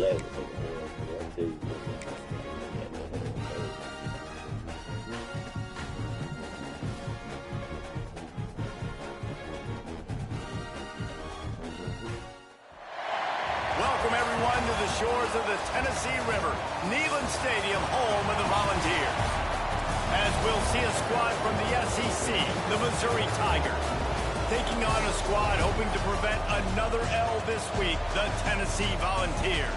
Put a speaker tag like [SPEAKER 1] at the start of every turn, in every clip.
[SPEAKER 1] Welcome, everyone, to the shores of the Tennessee River, Neyland Stadium, home of the Volunteers. As we'll see a squad from the SEC, the Missouri Tigers, taking on a squad hoping to prevent another L this week, the Tennessee Volunteers.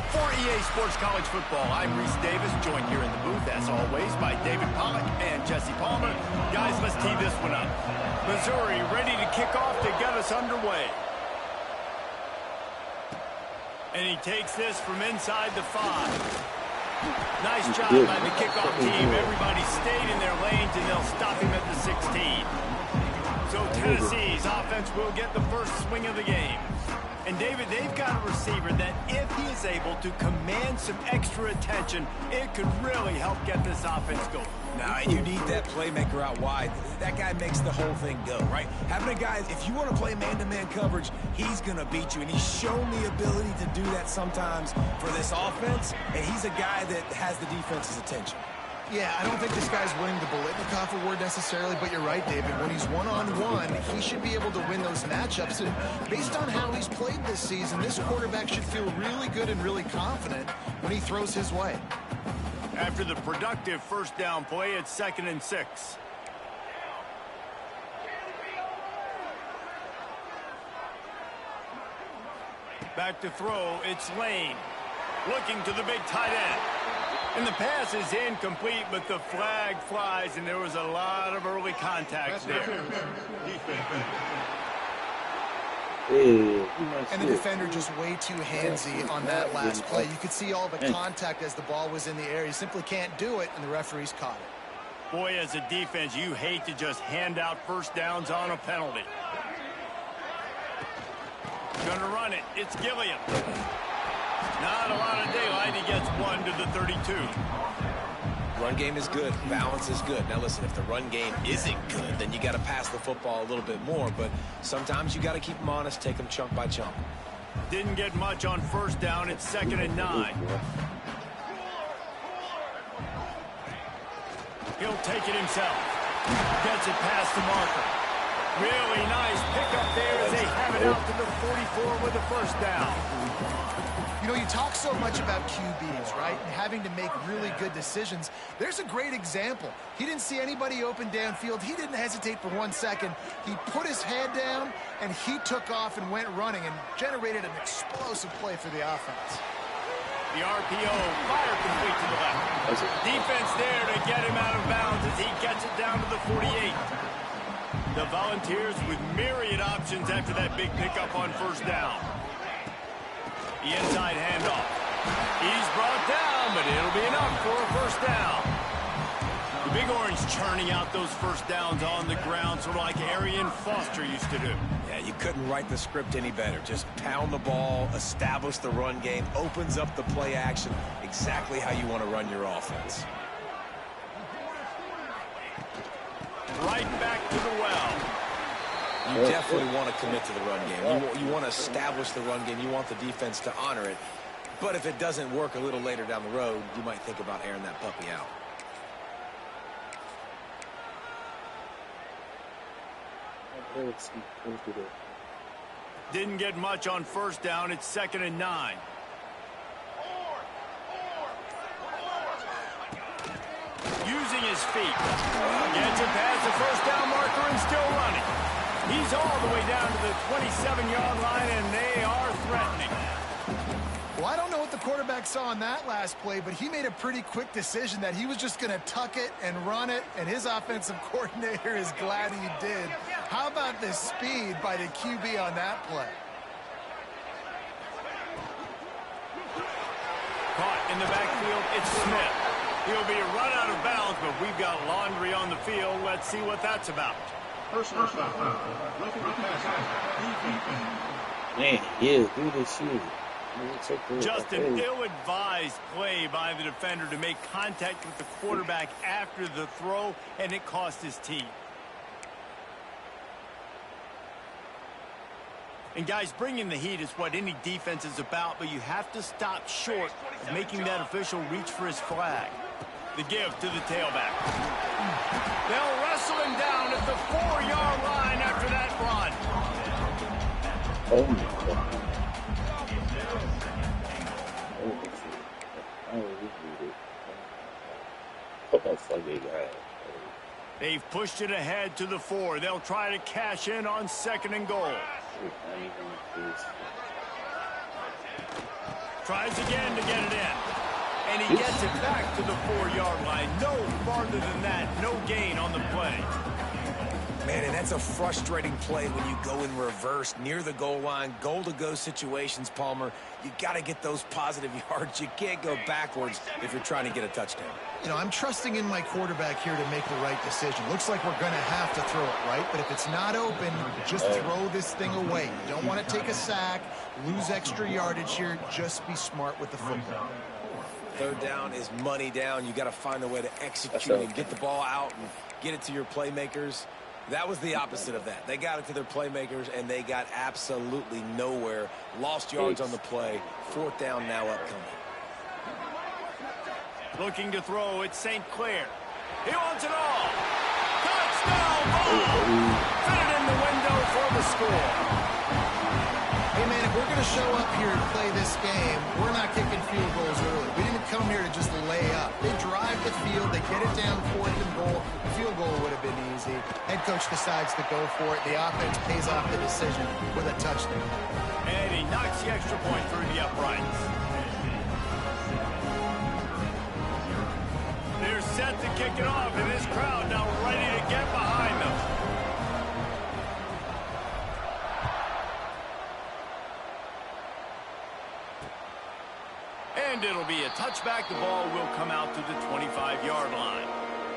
[SPEAKER 1] For EA Sports College Football, I'm Reese Davis, joined here in the booth, as always, by David Pollack and Jesse Palmer. Guys, let's tee this one up. Missouri ready to kick off to get us underway. And he takes this from inside the 5. Nice job by the kickoff team. Everybody stayed in their lanes, and they'll stop him at the 16. So Tennessee's offense will get the first swing of the game. And, David, they've got a receiver that if he is able to command some extra attention, it could really help get this offense going.
[SPEAKER 2] Now, you need that playmaker out wide. That guy makes the whole thing go, right? Having a guy, if you want to play man-to-man coverage, he's going to beat you. And he's shown the ability to do that sometimes for this offense. And he's a guy that has the defense's attention.
[SPEAKER 3] Yeah, I don't think this guy's winning the Bolitnikoff award necessarily, but you're right, David. When he's one-on-one, he should be able to win those matchups. And based on how he's played this season, this quarterback should feel really good and really confident when he throws his way.
[SPEAKER 1] After the productive first down play, it's 2nd and 6. Back to throw, it's Lane. Looking to the big tight end. And the pass is incomplete, but the flag flies, and there was a lot of early contact there.
[SPEAKER 3] And the defender just way too handsy on that last play. You could see all the contact as the ball was in the air. He simply can't do it, and the referees caught it.
[SPEAKER 1] Boy, as a defense, you hate to just hand out first downs on a penalty. Going to run it. It's Gilliam. Not a lot of daylight. He gets 1 to the 32.
[SPEAKER 2] Run game is good. Balance is good. Now, listen, if the run game isn't good, then you got to pass the football a little bit more. But sometimes you got to keep them honest, take them chunk by chunk.
[SPEAKER 1] Didn't get much on first down. It's 2nd and 9. He'll take it himself. Gets it past the marker. Really nice pickup there as they have it out to the 44 with the first down.
[SPEAKER 3] You know, you talk so much about QBs, right? And having to make really good decisions. There's a great example. He didn't see anybody open downfield. He didn't hesitate for 1 second. He put his head down, and he took off and went running and generated an explosive play for the offense.
[SPEAKER 1] The RPO, fire complete to the left. Defense there to get him out of bounds as he gets it down to the 48. The Volunteers with myriad options after that big pickup on first down. The inside handoff. He's brought down, but it'll be enough for a first down. The Big Orange churning out those first downs on the ground, sort of like Arian Foster used to do.
[SPEAKER 2] Yeah, you couldn't write the script any better. Just pound the ball, establish the run game, opens up the play action, exactly how you want to run your offense.
[SPEAKER 1] Right back to the well.
[SPEAKER 2] You definitely want to commit to the run game. You want to establish the run game. You want the defense to honor it. But if it doesn't work a little later down the road, you might think about airing that puppy out.
[SPEAKER 1] Didn't get much on first down. It's 2nd and 9. Using his feet. Gets it past the first down marker and still running. He's all the way down to the 27-yard line, and they are threatening.
[SPEAKER 3] Well, I don't know what the quarterback saw on that last play, but he made a pretty quick decision that he was just going to tuck it and run it, and his offensive coordinator is glad he did. How about the speed by the QB on that play?
[SPEAKER 1] Caught in the backfield, it's Smith. He'll be run out of bounds, but we've got laundry on the field. Let's see what that's about.
[SPEAKER 4] Personal foul.
[SPEAKER 5] Man, yeah, do this shit.
[SPEAKER 1] Just an ill-advised play by the defender to make contact with the quarterback after the throw, and it cost his team. And guys, bringing the heat is what any defense is about, but you have to stop short of making that official reach for his flag. The give to the tailback. They'll wrestle him down at the 4-yard line after that run.
[SPEAKER 5] Oh my God. That's like they got it.
[SPEAKER 1] They've pushed it ahead to the 4. They'll try to cash in on 2nd and goal. Tries again to get it in. And he gets it back to the 4-yard line. No farther than that. No gain on the play.
[SPEAKER 2] Man, and that's a frustrating play when you go in reverse near the goal line. Goal-to-go situations, Palmer. You got to get those positive yards. You can't go backwards if you're trying to get a touchdown.
[SPEAKER 3] You know, I'm trusting in my quarterback here to make the right decision. Looks like we're going to have to throw it, right? But if it's not open, just throw this thing away. You don't want to take a sack, lose extra yardage here. Just be smart with the football.
[SPEAKER 2] 3rd down is money down. You got to find a way to execute and get the ball out and get it to your playmakers. That was the opposite of that. They got it to their playmakers, and they got absolutely nowhere. Lost yards on the play. 4th down now upcoming.
[SPEAKER 1] Looking to throw, it's St. Clair. He wants it all. Touchdown ball! Fit it in the window for the score.
[SPEAKER 3] Hey, man, if we're going to show up here and play this game, we're not kicking field goals early. We didn't come here to just lay up. They drive the field. They get it down 4th and goal. Field goal would have been easy. Head coach decides to go for it. The offense pays off the decision with a touchdown.
[SPEAKER 1] And he knocks the extra point through the uprights. They're set to kick it off, and this crowd now ready to get behind them. And it'll be a touchback. The ball will come out to the 25-yard line.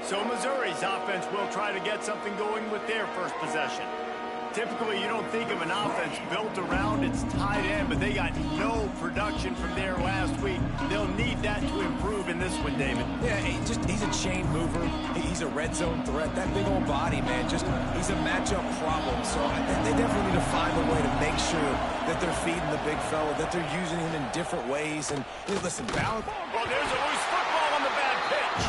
[SPEAKER 1] So Missouri's offense will try to get something going with their first possession. Typically, you don't think of an offense built around its tight end, but they got no production from there last week. They'll need that to improve in this one, David.
[SPEAKER 2] Yeah, he's a chain mover. He's a red zone threat. That big old body, man, he's a matchup problem. So they definitely need to find a way to make sure that they're feeding the big fella, that they're using him in different ways. And listen, balance.
[SPEAKER 1] Well, there's a loose football on the bad pitch.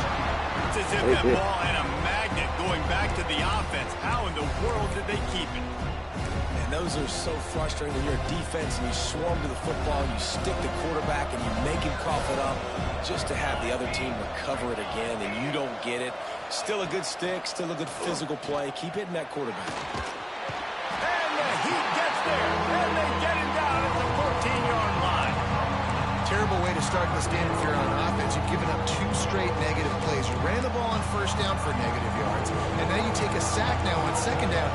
[SPEAKER 1] It's as if that ball had a magnet going back to the offense. How in the world did they keep it?
[SPEAKER 2] And those are so frustrating when you're a defense and you swarm to the football, you stick the quarterback and you make him cough it up just to have the other team recover it again, and you don't get it. Still a good stick, still a good physical play. Keep hitting that quarterback.
[SPEAKER 1] And the heat gets there, and they get him down at the 14-yard line.
[SPEAKER 3] Terrible way to start this game if you're on offense. You've given up 2 straight negative plays. You ran the ball on 1st down for negative yards, and now you take a sack now on 2nd down.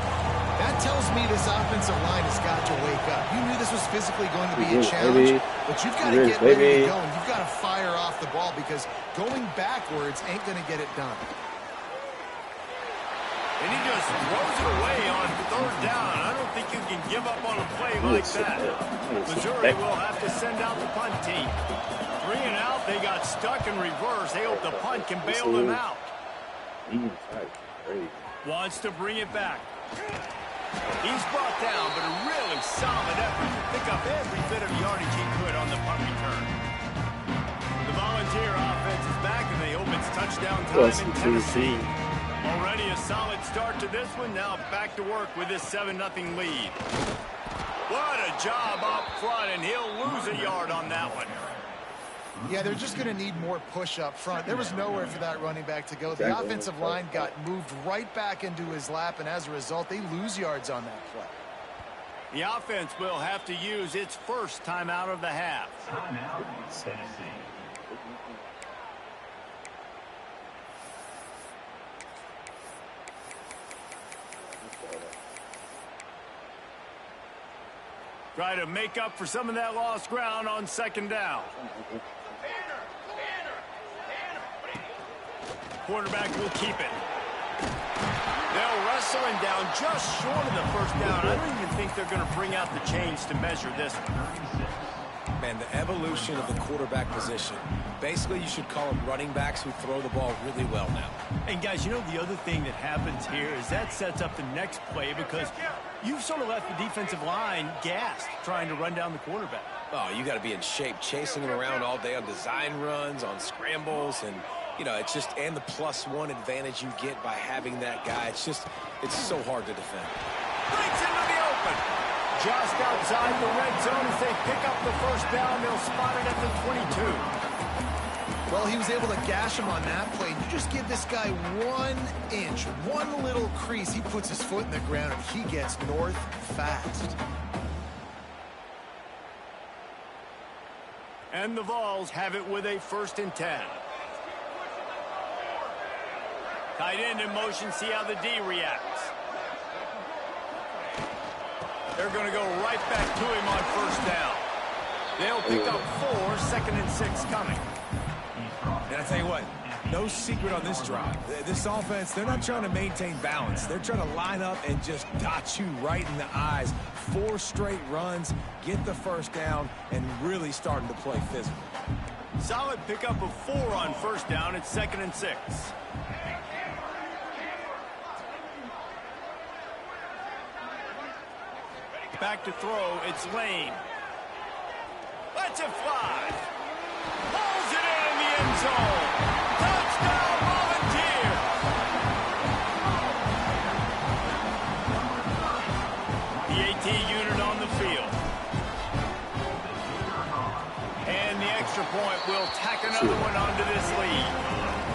[SPEAKER 3] That tells me this offensive line has got to wake up. You knew this was physically going to be a challenge, but you've got to get ready to go, and you've got to fire off the ball because going backwards ain't going to get it done.
[SPEAKER 1] And he just throws it away on 3rd down. I don't think you can give up on a play like that. Missouri will have to send out the punt team. 3 and out, they got stuck in reverse. They hope the punt can bail them out. Wants to bring it back. He's brought down, but a really solid effort to pick up every bit of yardage he could on the punt return. The Volunteer offense is back, and they hope it's touchdown time in Tennessee. Already a solid start to this one. Now back to work with this 7-0 lead. What a job up front, and he'll lose a yard on that one.
[SPEAKER 3] Yeah, they're just going to need more push up front. There was nowhere for that running back to go. The offensive line got moved right back into his lap, and as a result, they lose yards on that play.
[SPEAKER 1] The offense will have to use its first timeout of the half.
[SPEAKER 4] Timeout, Tennessee.
[SPEAKER 1] Try to make up for some of that lost ground on 2nd down. Quarterback will keep it. They'll wrestle him down just short of the 1st down. I don't even think they're going to bring out the chains to measure this one.
[SPEAKER 2] Man, the evolution of the quarterback position. Basically, you should call them running backs who throw the ball really well now.
[SPEAKER 1] And guys, you know the other thing that happens here is that sets up the next play because you've sort of left the defensive line gassed trying to run down the quarterback.
[SPEAKER 2] Oh, you got to be in shape, chasing him around all day on design runs, on scrambles, and, you know, it's just, and the +1 advantage you get by having that guy. It's so hard to defend.
[SPEAKER 1] Breaks into the open. Just outside the red zone as they pick up the first down. They'll spot it at the 22.
[SPEAKER 3] Well, he was able to gash him on that play. You just give this guy 1 inch, one little crease. He puts his foot in the ground, and he gets north fast.
[SPEAKER 1] And the Vols have it with a 1st and 10. Tight end in motion, see how the D reacts. They're going to go right back to him on 1st down. They'll pick up 4, 2nd and 6 coming.
[SPEAKER 2] And I tell you what, no secret on this drive. This offense, they're not trying to maintain balance. They're trying to line up and just dot you right in the eyes. 4 straight runs, get the 1st down, and really starting to play physical.
[SPEAKER 1] Solid pickup of 4 on 1st down. It's 2nd and 6. Back to throw. It's Lane. Lets it fly. Pulls it in the end zone. Touchdown, Volunteer. The AT unit on the field. And the extra point will tack another one onto this lead.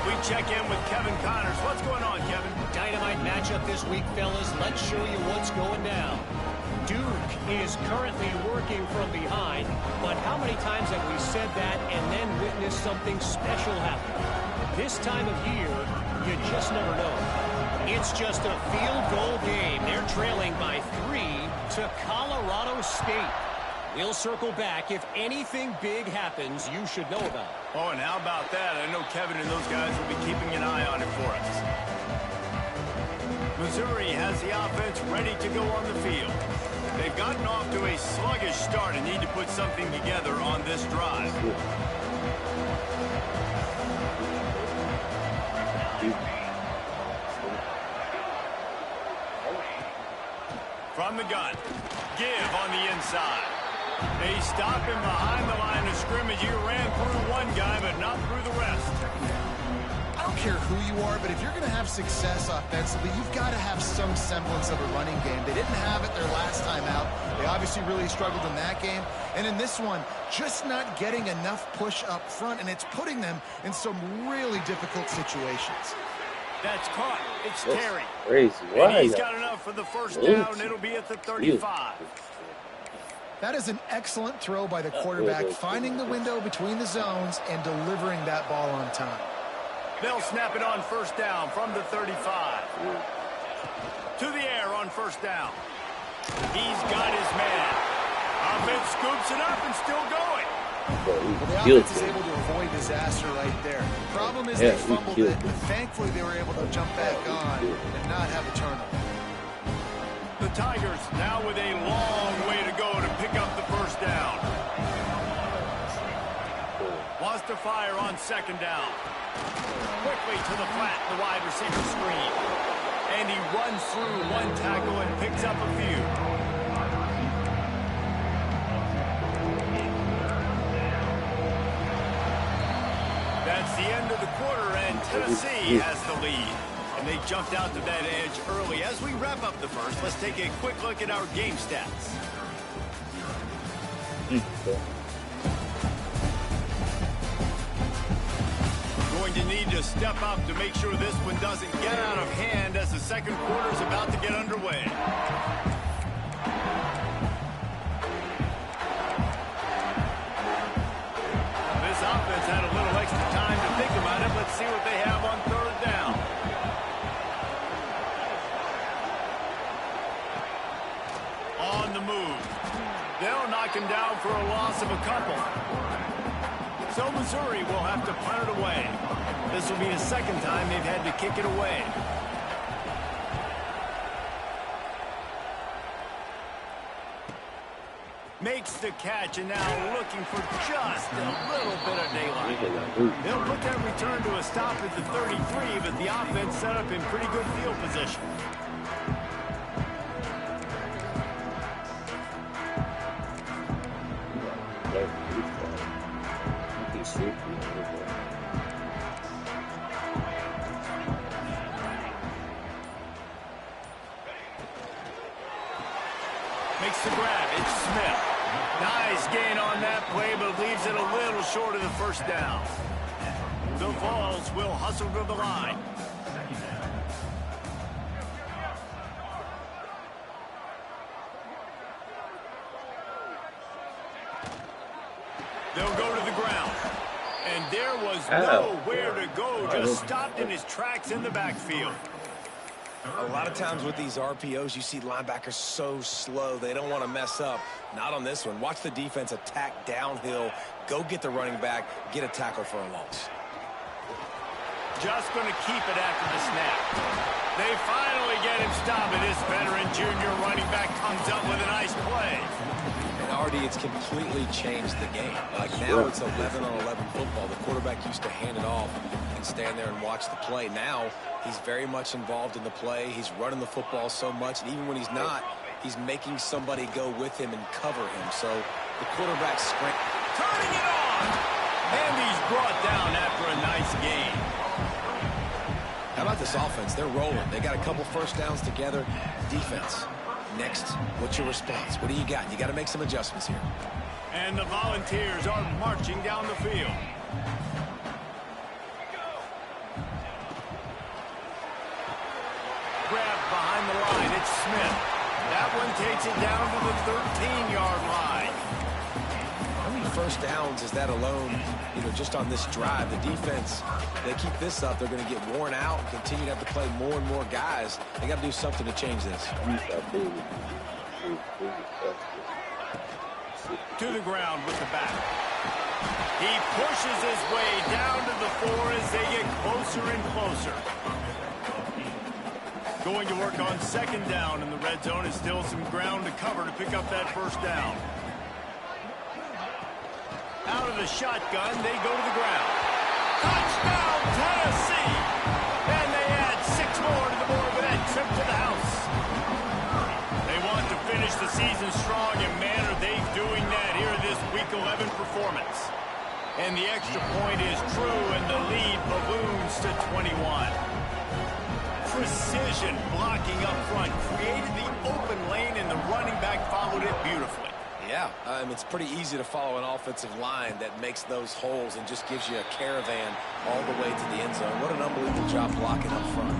[SPEAKER 1] We check in with Kevin Connors. What's going on, Kevin?
[SPEAKER 6] Dynamite matchup this week, fellas. Let's show you what's going down. Duke is currently working from behind, but how many times have we said that and then witnessed something special happen? This time of year, you just never know. It's just a field goal game. They're trailing by 3 to Colorado State. We'll circle back. If anything big happens, you should know about it.
[SPEAKER 1] Oh, and how about that? I know Kevin and those guys will be keeping an eye on it for us. Missouri has the offense ready to go on the field. They've gotten off to a sluggish start and need to put something together on this drive. From the gun, give on the inside. They stop him behind the line of scrimmage. He ran through one guy, but not through the rest.
[SPEAKER 3] I don't care who you are, but if you're going to have success offensively, you've got to have some semblance of a running game. They didn't have it their last time out. They obviously really struggled in that game. And in this one, just not getting enough push up front, and it's putting them in some really difficult situations.
[SPEAKER 1] That's caught. It's Terry.
[SPEAKER 5] Crazy.
[SPEAKER 1] And he's got enough for the first down. It'll be at the 35.
[SPEAKER 3] That is an excellent throw by the quarterback, finding the window between the zones and delivering that ball on time.
[SPEAKER 1] They'll snap it on first down from the 35. To the air on first down. He's got his man. Offense scoops it up and still going.
[SPEAKER 3] Well, the offense is able to avoid disaster right there. The problem is they fumbled it, but thankfully they were able to jump back on and not have a turnover.
[SPEAKER 1] The Tigers now with a long way to go to pick up the first down. Wants to fire on second down. Quickly to the flat, the wide receiver screen. And he runs through one tackle and picks up a few. That's the end of the quarter, and Tennessee has the lead. And they jumped out to that edge early. As we wrap up the first, let's take a quick look at our game stats. Going to need to step up to make sure this one doesn't get out of hand as the second quarter is about to get underway. This offense had a little extra time to think about it. Let's see what they have on third down. On the move. They'll knock him down for a loss of a couple. So Missouri will have to punt it away. This will be the second time they've had to kick it away. Makes the catch, and now looking for just a little bit of daylight. They'll put that return to a stop at the 33, but the offense set up in pretty good field position. Makes the grab. It's Smith. Nice gain on that play, but leaves it a little short of the first down. The Vols will hustle to the line. They'll go to the ground. And there was nowhere to go. Just stopped in his tracks in the backfield.
[SPEAKER 2] A lot of times with these RPOs, you see linebackers so slow, they don't want to mess up. Not on this one. Watch the defense attack downhill, go get the running back, get a tackle for a loss.
[SPEAKER 1] Just going to keep it after the snap. They finally get him stopped, and this veteran junior running back comes up with a nice play.
[SPEAKER 2] And already it's completely changed the game. Like now it's 11-on-11 football. The quarterback used to hand it off and stand there and watch the play. Now he's very much involved in the play. He's running the football so much, and even when he's not, he's making somebody go with him and cover him. So the quarterback sprint.
[SPEAKER 1] Turning it on! And he's brought down after a nice gain.
[SPEAKER 2] How about this offense? They're rolling. They got a couple first downs together. Defense. Next, what's your response? What do you got? You got to make some adjustments here.
[SPEAKER 1] And the Volunteers are marching down the field. Grabbed behind the line. It's Smith. That one takes it down to the 13-yard line.
[SPEAKER 2] How many first downs is that alone, just on this drive? The defense, they keep this up, they're going to get worn out and continue to have to play more and more guys. They got to do something to change this.
[SPEAKER 1] To the ground with the back. He pushes his way down to the 4 as they get closer and closer. Going to work on second down in the red zone is still some ground to cover to pick up that first down. Out of the shotgun, they go to the ground. Touchdown, Tennessee! And they add 6 more to the board with that trip to the house. They want to finish the season strong, and man, are they doing that here in this Week 11 performance. And the extra point is true, and the lead balloons to 21. Precision blocking up front created the open lane, and the running back followed it beautifully.
[SPEAKER 2] Yeah, it's pretty easy to follow an offensive line that makes those holes and just gives you a caravan all the way to the end zone. What an unbelievable job blocking up front.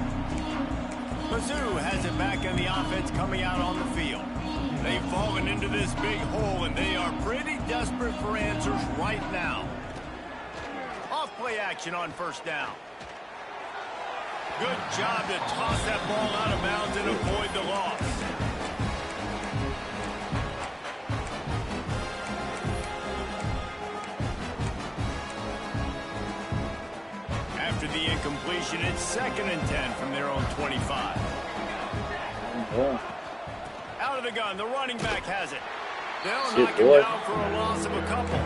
[SPEAKER 1] Mizzou has it back in the offense coming out on the field. They've fallen into this big hole, and they are pretty desperate for answers right now. Off-play action on first down. Good job to toss that ball out of bounds and avoid the loss. After the incompletion, it's 2nd and 10 from their own 25. Out of the gun, the running back has it. They'll knock him down for a loss of a couple.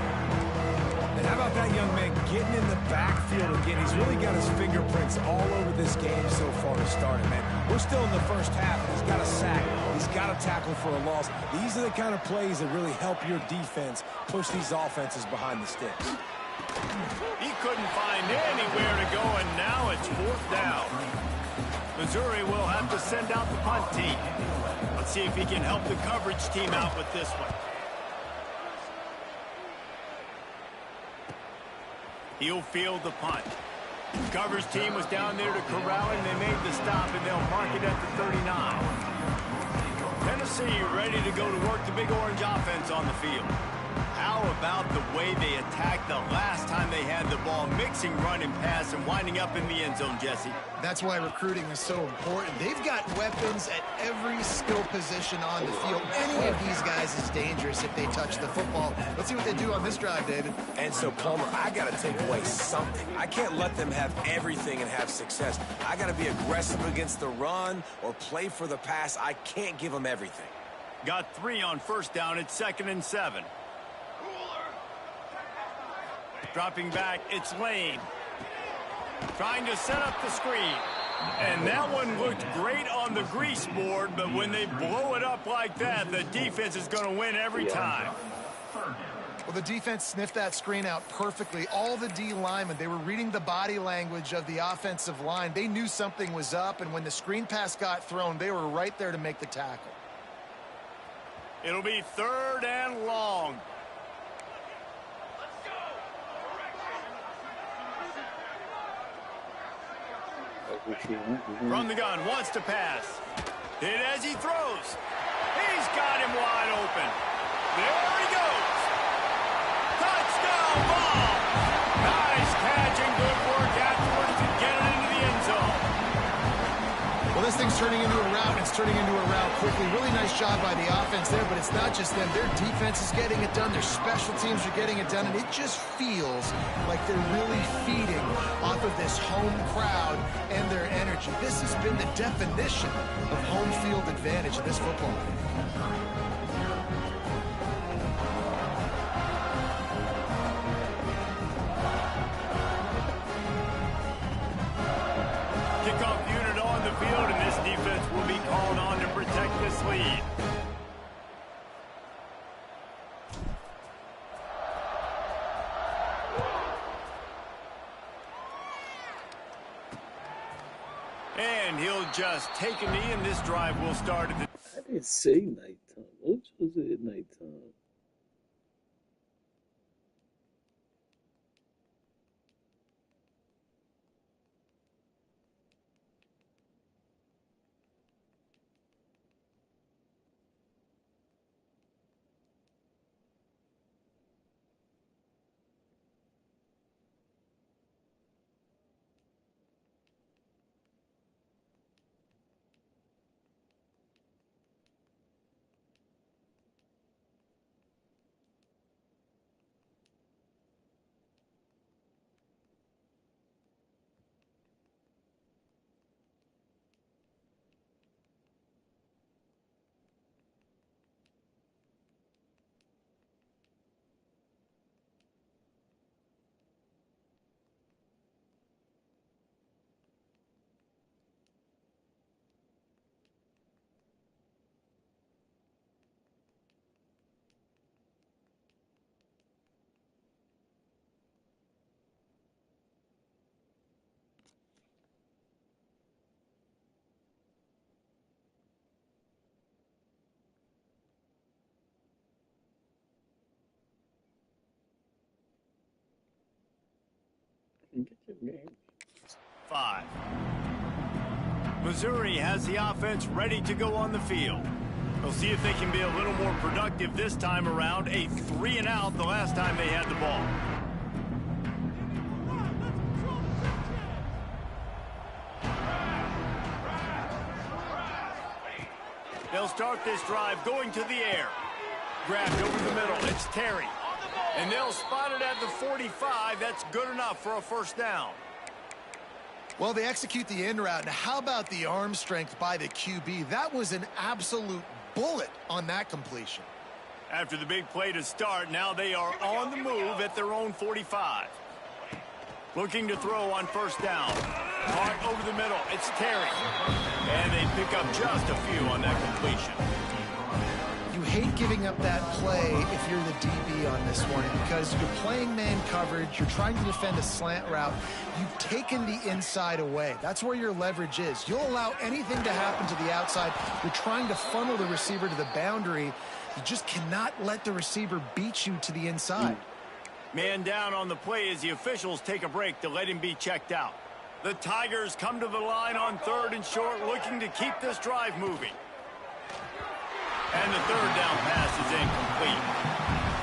[SPEAKER 2] And how about that young man getting in the backfield again? He's really got his fingerprints all over this game so far to start it, man. We're still in the first half, and he's got a sack. He's got a tackle for a loss. These are the kind of plays that really help your defense push these offenses behind the sticks.
[SPEAKER 1] He couldn't find anywhere to go, and now it's 4th down. Missouri will have to send out the punt team. Let's see if he can help the coverage team out with this one. He'll field the punt. The coverage team was down there to corral him. They made the stop, and they'll mark it at the 39. Tennessee ready to go to work the Big Orange offense on the field. How about the way they attacked the last time they had the ball, mixing run and pass and winding up in the end zone, Jesse?
[SPEAKER 3] That's why recruiting is so important. They've got weapons at every skill position on the field. Any of these guys is dangerous if they touch the football. Let's see what they do on this drive, David.
[SPEAKER 2] And so, Palmer, I got to take away something. I can't let them have everything and have success. I got to be aggressive against the run or play for the pass. I can't give them everything.
[SPEAKER 1] Got 3 on first down. It's 2nd and 7. Dropping back, it's Lane. Trying to set up the screen. And that one looked great on the grease board, but when they blow it up like that, the defense is going to win every time.
[SPEAKER 3] Well, the defense sniffed that screen out perfectly. All the D linemen, they were reading the body language of the offensive line. They knew something was up, and when the screen pass got thrown, they were right there to make the tackle.
[SPEAKER 1] It'll be 3rd and long. From the gun, wants to pass. Hit as he throws. He's got him wide open. There he goes. Touchdown ball. Nice catch and good work afterwards to get it into the end zone.
[SPEAKER 3] Well, this thing's turning into a rout, and it's turning into a rout quickly. Really nice job by the offense there, but it's not just them. Their defense is getting it done. Their special teams are getting it done, and it just feels like they're really feeding off of this home crowd and their energy. This has been the definition of home field advantage in this football game.
[SPEAKER 1] Kickoff unit on the field, and this defense will be called on to protect this lead. And he'll just take a knee, and this drive will start at the...
[SPEAKER 5] I didn't say nighttime. What was it at nighttime? Get your game.
[SPEAKER 1] 5. Missouri has the offense ready to go on the field. We'll see if they can be a little more productive this time around. A 3 and out the last time they had the ball. They'll start this drive going to the air. Grabbed over the middle. It's Terry. And they'll spot it at the 45. That's good enough for a first down.
[SPEAKER 3] Well, they execute the in route. Now, how about the arm strength by the QB? That was an absolute bullet on that completion.
[SPEAKER 1] After the big play to start, now they are on the move at their own 45. Looking to throw on first down. Hart over the middle. It's Terry. And they pick up just a few on that completion.
[SPEAKER 3] You hate giving up that play if you're the DB on this one because you're playing man coverage, you're trying to defend a slant route, you've taken the inside away. That's where your leverage is. You'll allow anything to happen to the outside. You're trying to funnel the receiver to the boundary. You just cannot let the receiver beat you to the inside.
[SPEAKER 1] Man down on the play as the officials take a break to let him be checked out. The Tigers come to the line on 3rd and short, looking to keep this drive moving. And the 3rd down pass is incomplete.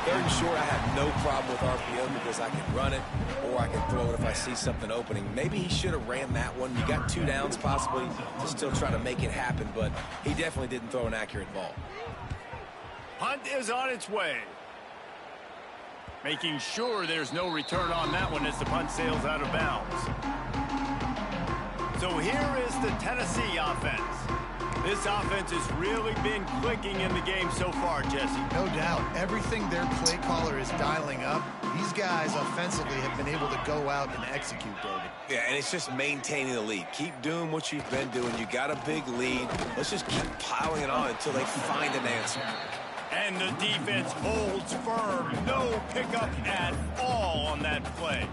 [SPEAKER 2] 3rd and short, I have no problem with RPO because I can run it or I can throw it if I see something opening. Maybe he should have ran that one. You got 2 downs possibly to still try to make it happen, but he definitely didn't throw an accurate ball.
[SPEAKER 1] Punt is on its way. Making sure there's no return on that one as the punt sails out of bounds. So here is the Tennessee offense. This offense has really been clicking in the game so far, Jesse.
[SPEAKER 3] No doubt. Everything their play caller is dialing up, these guys offensively have been able to go out and execute, David.
[SPEAKER 2] Yeah, and it's just maintaining the lead. Keep doing what you've been doing. You got a big lead. Let's just keep piling it on until they find an answer.
[SPEAKER 1] And the defense holds firm. No pickup at all on that play.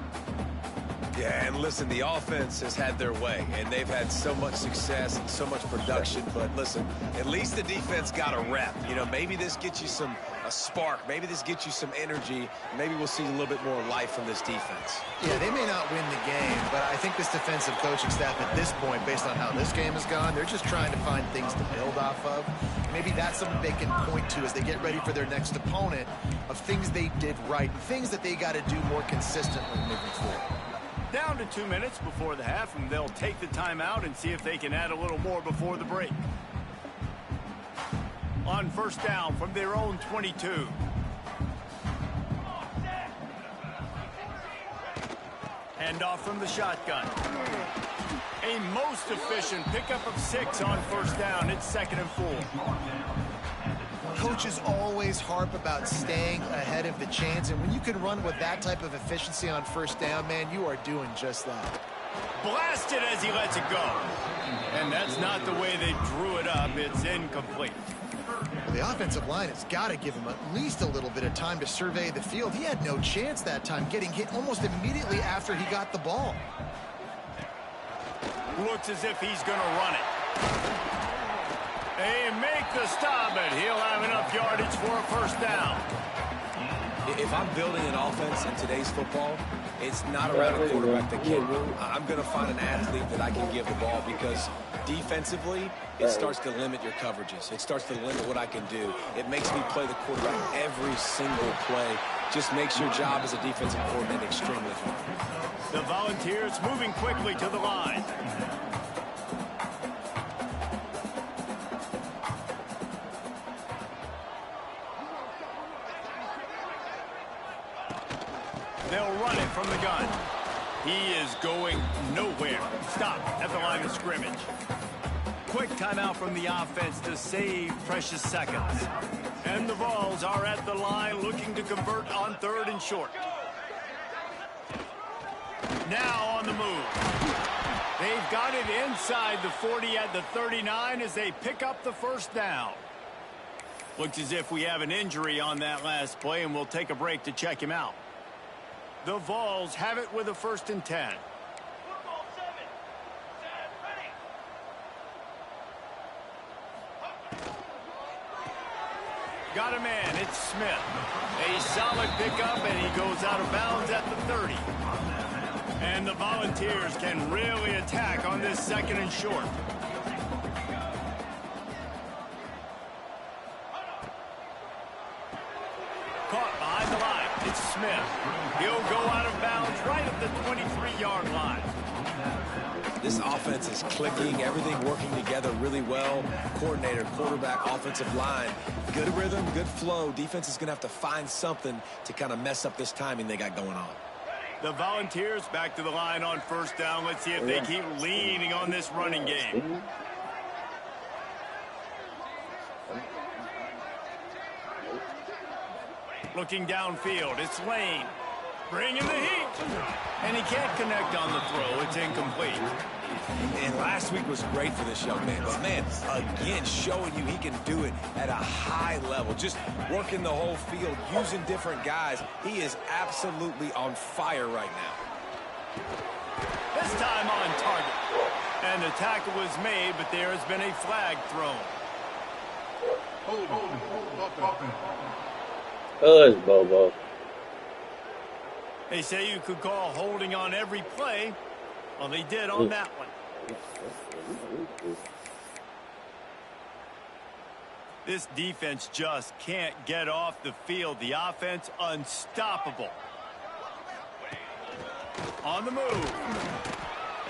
[SPEAKER 2] Yeah, and listen, the offense has had their way, and they've had so much success and so much production. But listen, at least the defense got a rep. You know, maybe this gets you a spark. Maybe this gets you some energy. Maybe we'll see a little bit more life from this defense.
[SPEAKER 3] Yeah, they may not win the game, but I think this defensive coaching staff at this point, based on how this game has gone, they're just trying to find things to build off of. Maybe that's something they can point to as they get ready for their next opponent of things they did right, things that they got to do more consistently moving forward.
[SPEAKER 1] Down to 2 minutes before the half, and they'll take the timeout and see if they can add a little more before the break. On first down from their own 22. Hand off from the shotgun. A most efficient pickup of 6 on first down. It's 2nd and 4.
[SPEAKER 3] Coaches always harp about staying ahead of the chains, and when you can run with that type of efficiency on first down, man, you are doing just that.
[SPEAKER 1] Blasted as he lets it go. And that's not the way they drew it up. It's incomplete.
[SPEAKER 3] The offensive line has got to give him at least a little bit of time to survey the field. He had no chance that time, getting hit almost immediately after he got the ball.
[SPEAKER 1] Looks as if he's going to run it. They make the stop, and he'll have enough yardage for a first down.
[SPEAKER 2] If I'm building an offense in today's football, it's not around a quarterback that can. I'm going to find an athlete that I can give the ball, because defensively, it starts to limit your coverages. It starts to limit what I can do. It makes me play the quarterback every single play. Just makes your job as a defensive coordinator extremely hard.
[SPEAKER 1] The Volunteers moving quickly to the line. They'll run it from the gun. He is going nowhere. Stop at the line of scrimmage. Quick timeout from the offense to save precious seconds. And the Vols are at the line looking to convert on 3rd and short. Now on the move. They've got it inside the 40 at the 39 as they pick up the first down. Looks as if we have an injury on that last play, and we'll take a break to check him out. The Vols have it with a 1st and 10. Got a man, it's Smith. A solid pickup, and he goes out of bounds at the 30. And the Volunteers can really attack on this 2nd and short. Caught behind the line. It's Smith. He'll go out of bounds right at the 23-yard line.
[SPEAKER 2] This offense is clicking, everything working together really well. Coordinator, quarterback, offensive line. Good rhythm, good flow. Defense is going to have to find something to kind of mess up this timing they got going on.
[SPEAKER 1] The Volunteers back to the line on first down. Let's see if they keep leaning on this running game. Looking downfield, it's Lane. Bringing the heat. And he can't connect on the throw. It's incomplete.
[SPEAKER 2] And last week was great for this young man. But, man, again, showing you he can do it at a high level. Just working the whole field, using different guys. He is absolutely on fire right now.
[SPEAKER 1] This time on target. And the tackle was made, but there has been a flag thrown.
[SPEAKER 5] Oh, that's Bobo.
[SPEAKER 1] They say you could call holding on every play. Well, they did on that one. This defense just can't get off the field. The offense unstoppable. On the move.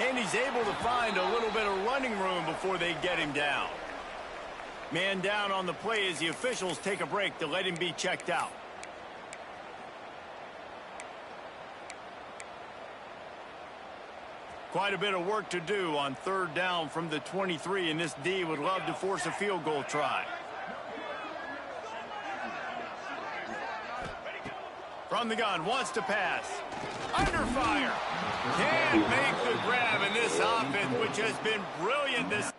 [SPEAKER 1] And he's able to find a little bit of running room before they get him down. Man down on the play as the officials take a break to let him be checked out. Quite a bit of work to do on third down from the 23, and this D would love to force a field goal try. From the gun, wants to pass. Under fire. Can't make the grab in this offense, which has been brilliant this.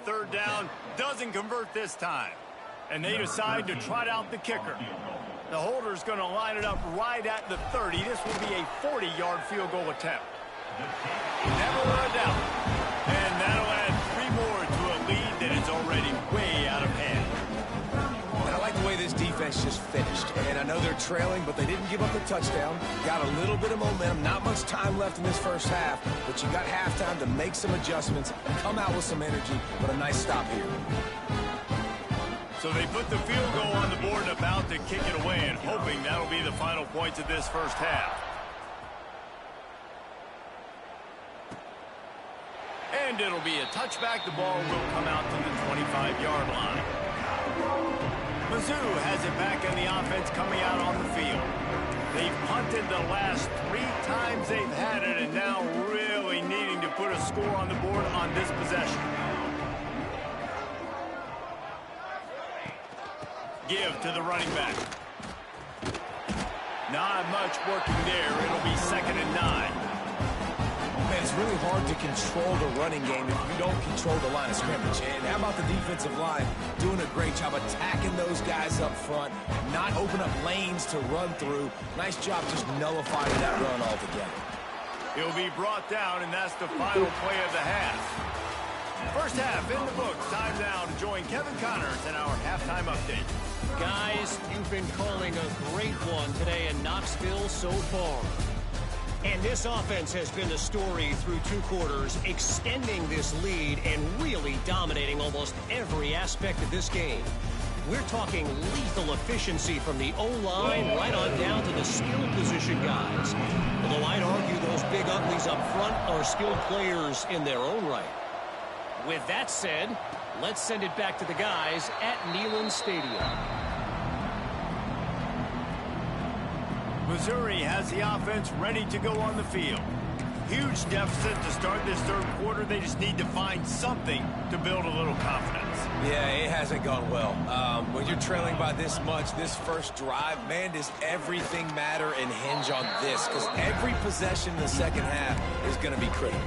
[SPEAKER 1] Third down, doesn't convert this time. And they decide to trot out the kicker. The holder's going to line it up right at the 30. This will be a 40-yard field goal attempt. Never a doubt. And that'll add 3 more to a lead that is already way out of hand.
[SPEAKER 2] And I like the way this defense just finished. And I know they're trailing, but they didn't give up the touchdown. Got a little bit of momentum. Not much time left in this first half, but you got halftime to make some adjustments, come out with some energy, but a nice stop here.
[SPEAKER 1] So they put the field goal on the board and about to kick it away, and hoping that'll be the final points of this first half. And it'll be a touchback. The ball will come out to the 25-yard line. Mizzou has it back in the offense coming out on the field. They've punted the last 3 times they've had it, and now really needing to put a score on the board on this possession. Give to the running back. Not much working there. It'll be 2nd and 9.
[SPEAKER 2] Man, it's really hard to control the running game if you don't control the line of scrimmage. And how about the defensive line doing a great job attacking those guys up front, not open up lanes to run through. Nice job just nullifying that run altogether.
[SPEAKER 1] He'll be brought down, and that's the final play of the half. First half in the books. Time now to join Kevin Connors in our halftime update.
[SPEAKER 6] Guys, you've been calling a great one today in Knoxville so far. And this offense has been the story through 2 quarters, extending this lead and really dominating almost every aspect of this game. We're talking lethal efficiency from the O-line right on down to the skilled position guys. Although I'd argue those big uglies up front are skilled players in their own right. With that said, let's send it back to the guys at Neyland Stadium.
[SPEAKER 1] Missouri has the offense ready to go on the field. Huge deficit to start this third quarter. They just need to find something to build a little confidence.
[SPEAKER 2] Yeah, it hasn't gone well. When you're trailing by this much, this first drive, man, does everything matter and hinge on this? Because every possession in the second half is going to be critical.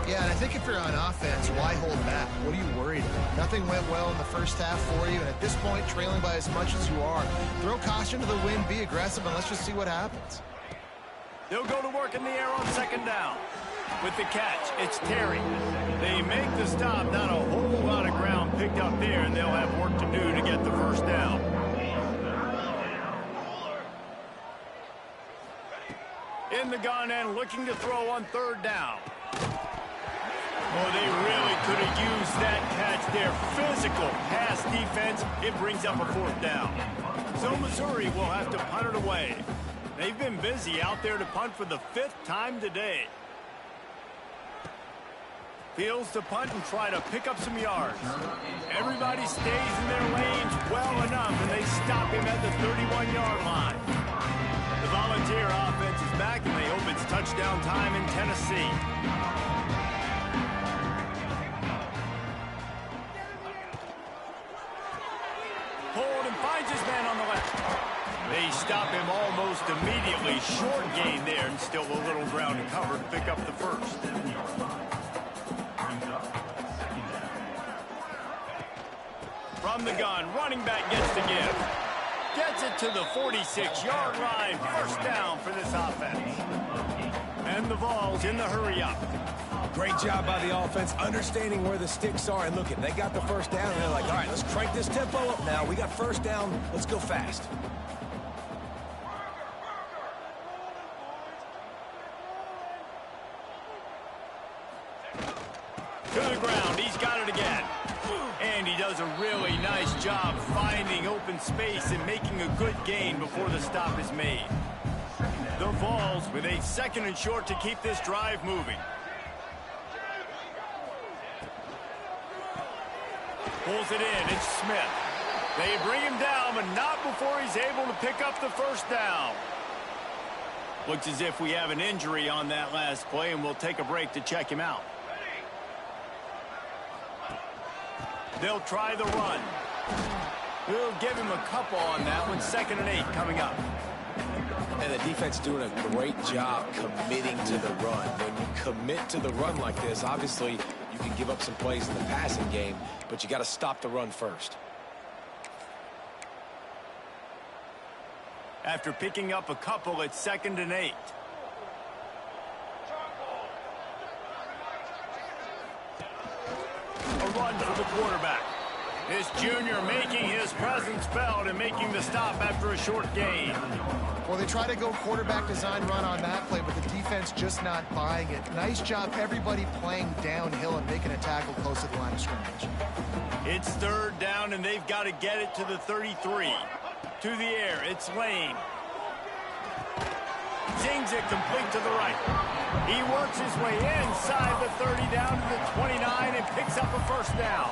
[SPEAKER 3] Yeah, and I think if you're on offense, why hold back? What are you worried about? Nothing went well in the first half for you, and at this point, trailing by as much as you are, throw caution to the wind, be aggressive, and let's just see what happens.
[SPEAKER 1] They'll go to work in the air on 2nd down. With the catch, it's Terry. They make the stop, not a whole lot of ground picked up there, and they'll have work to do to get the first down. In the gun and looking to throw on 3rd down. Oh, they really could have used that catch there. Physical pass defense. It brings up a 4th down. So Missouri will have to punt it away. They've been busy out there to punt for the 5th time today. Fields to punt and try to pick up some yards. Everybody stays in their lanes well enough, and they stop him at the 31-yard line. The Volunteer offense is back, and they hope it's touchdown time in Tennessee. Hold and finds his man on the left. They stop him almost immediately. Short gain there, and still a little ground to cover to pick up the first. From the gun, running back gets the give. Gets it to the 46-yard line. First down for this offense. And the Vols in the hurry-up.
[SPEAKER 2] Great job by the offense, understanding where the sticks are. And look, they got the first down, and they're like, all right, let's crank this tempo up now. We got first down. Let's go fast.
[SPEAKER 1] To the ground. He's got it again. And he does a really nice job finding open space and making a good gain before the stop is made. The Vols with a 2nd and short to keep this drive moving. Pulls it in. It's Smith. They bring him down, but not before he's able to pick up the first down. Looks as if we have an injury on that last play, and we'll take a break to check him out. They'll try the run. We'll give him a couple on that one. 2nd and 8 coming up.
[SPEAKER 2] And the defense doing a great job committing to the run. When you commit to the run like this, obviously you can give up some plays in the passing game, but you got to stop the run first.
[SPEAKER 1] After picking up a couple, it's 2nd and 8. A run for the quarterback. This junior making his presence felt and making the stop after a short gain.
[SPEAKER 3] Well, they try to go quarterback design run on that play, but the defense just not buying it. Nice job, everybody playing downhill and making a tackle close to the line of scrimmage.
[SPEAKER 1] It's 3rd down, and they've got to get it to the 33. To the air, it's Lane. Zings it complete to the right. He works his way inside the 30 down to the 29 and picks up a first down.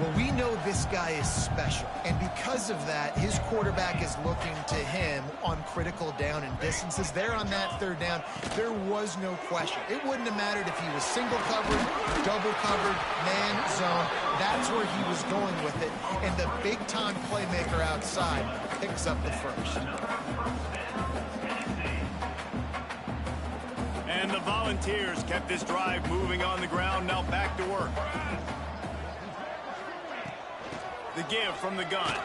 [SPEAKER 3] Well, we know this guy is special, and because of that, his quarterback is looking to him on critical down and distances. There on that 3rd down, there was no question. It wouldn't have mattered if he was single covered, double covered, man, zone. That's where he was going with it, and the big-time playmaker outside picks up the first.
[SPEAKER 1] And the Volunteers kept this drive moving on the ground, now back to work. The give from the gun.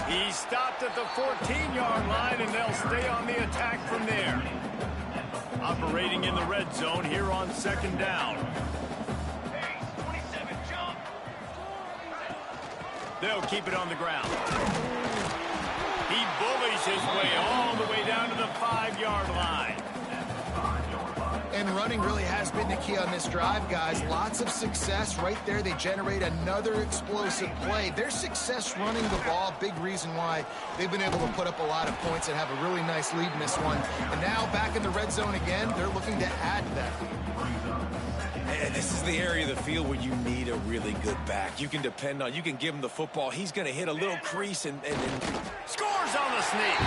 [SPEAKER 1] He stopped at the 14-yard line, and they'll stay on the attack from there. Operating in the red zone here on 2nd down. They'll keep it on the ground. He bullies his way all the way down to the 5-yard line.
[SPEAKER 3] And running really has been the key on this drive, guys. Lots of success right there. They generate another explosive play. Their success running the ball, big reason why they've been able to put up a lot of points and have a really nice lead in this one. And now back in the red zone again, they're looking to add that.
[SPEAKER 2] And this is the area of the field where you need a really good back. You can depend on, you can give him the football. He's going to hit a little crease and
[SPEAKER 1] Scores on the sneak.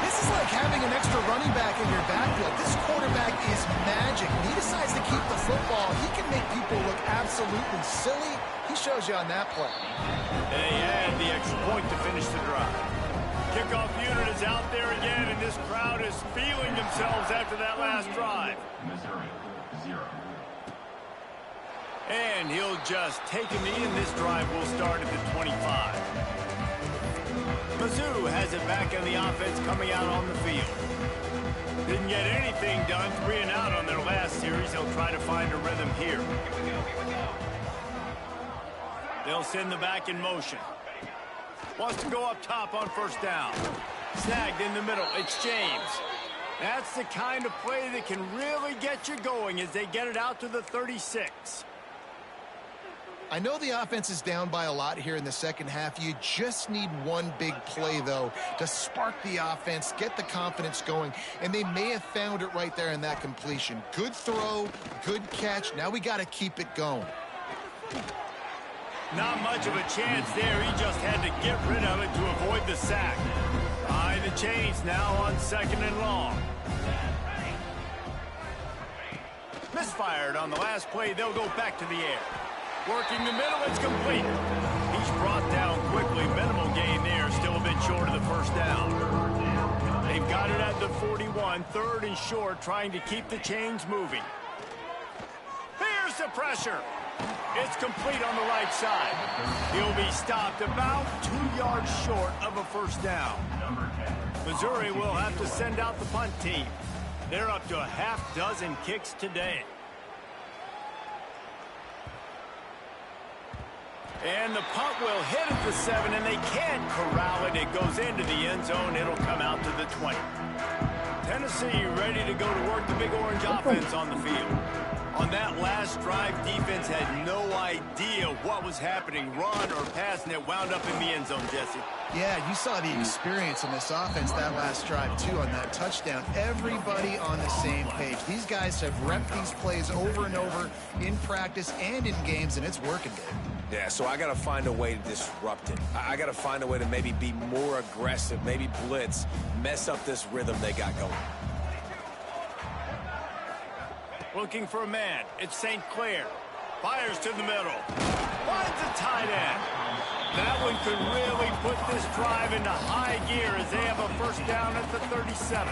[SPEAKER 3] This is like having an extra running back in your backfield. This quarterback is magic. When he decides to keep the football, he can make people look absolutely silly. He shows you on that play.
[SPEAKER 1] They had the extra point to finish the drive. Kickoff unit is out there again, and this crowd is feeling themselves after that last drive.
[SPEAKER 4] Missouri, 0.
[SPEAKER 1] And he'll just take a knee, and this drive will start at the 25. Mizzou has it back in the offense coming out on the field. Didn't get anything done, 3 and out on their last series. They'll try to find a rhythm here. They'll send the back in motion. Wants to go up top on 1st down. Snagged in the middle. It's James. That's the kind of play that can really get you going as they get it out to the 36.
[SPEAKER 3] I know the offense is down by a lot here in the second half. You just need one big play, though, to spark the offense, get the confidence going, and they may have found it right there in that completion. Good throw, good catch. Now we got to keep it going.
[SPEAKER 1] Not much of a chance there. He just had to get rid of it to avoid the sack. Behind the chains now on 2nd and long. Misfired on the last play. They'll go back to the air. Working the middle, it's complete. He's brought down quickly. Minimal gain there, still a bit short of the 1st down. They've got it at the 41, 3rd and short, trying to keep the chains moving. Here's the pressure. It's complete on the right side. He'll be stopped about 2 yards short of a 1st down. Missouri will have to send out the punt team. They're up to a half dozen kicks today. And the punt will hit at the 7, and they can't corral it. It goes into the end zone. It'll come out to the 20. Tennessee ready to go to work. The Big Orange offense on the field. On that last drive, defense had no idea what was happening, run or pass, and it wound up in the end zone, Jesse.
[SPEAKER 3] Yeah, you saw the experience in this offense that last drive, too, on that touchdown. Everybody on the same page. These guys have repped these plays over and over in practice and in games, and it's working, Dave.
[SPEAKER 2] Yeah, so I got to find a way to disrupt it. I got to find a way to maybe be more aggressive, maybe blitz, mess up this rhythm they got going.
[SPEAKER 1] Looking for a man. It's St. Clair. Fires to the middle. Finds a tight end. That one could really put this drive into high gear as they have a first down at the 37.